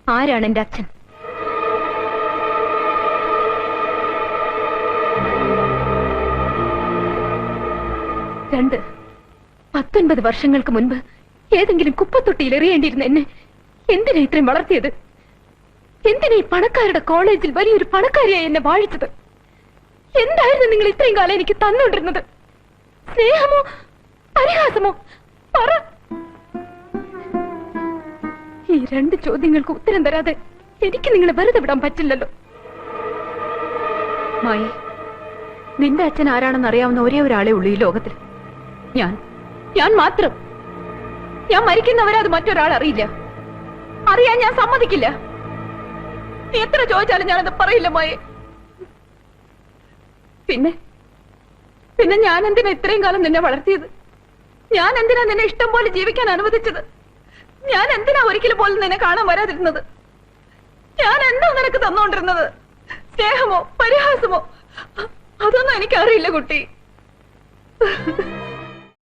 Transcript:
ആരാണ് എന്റെ അച്ഛൻ? രണ്ട് 19 വർഷങ്ങൾക്ക് മുൻപ് ഏതെങ്കിലും കുപ്പത്തൊട്ടിയിൽ എറിയേണ്ടിയിരുന്ന എന്നെ എന്തിനാ ഇത്രയും വളർത്തിയത്? എന്തിനാ ഈ പണക്കാരുടെ കോളേജിൽ വലിയൊരു പണക്കാരിയായി എന്നെ വാഴിച്ചത്? എന്തായിരുന്നു നിങ്ങൾ ഇത്രയും കാലം എനിക്ക് തന്നുകൊണ്ടിരുന്നത്? സ്നേഹമോ പരിഹാസമോ? പറ. ഈ രണ്ട് ചോദ്യങ്ങൾക്ക് ഉത്തരം തരാതെ എനിക്ക് നിങ്ങളെ വെറുതെ വിടാൻ പറ്റില്ലല്ലോ. മായി, നിന്റെ അച്ഛൻ ആരാണെന്ന് അറിയാവുന്ന ഒരേ ഒരാളെ ഉള്ളൂ ഈ ലോകത്തിൽ. ഞാൻ മാത്രം. ഞാൻ മരിക്കുന്നവരെ അത് മറ്റൊരാൾ അറിയില്ല. അറിയാൻ ഞാൻ സമ്മതിക്കില്ല. നീ എത്ര ചോദിച്ചാലും ഞാനത് പറയില്ല മായി. പിന്നെ ഞാൻ എന്തിനാ ഇത്രയും കാലം നിന്നെ വളർത്തിയത്? ഞാൻ എന്തിനാ നിന്നെ ഇഷ്ടം പോലെ ജീവിക്കാൻ അനുവദിച്ചത്? ഞാൻ എന്തിനാ ഒരിക്കലും പോലും നിന്നെ കാണാൻ വരാതിരുന്നത്? ഞാൻ എന്താ നിനക്ക് തന്നുകൊണ്ടിരുന്നത്? സ്നേഹമോ പരിഹാസമോ? അതൊന്നും എനിക്കറിയില്ല കുട്ടി.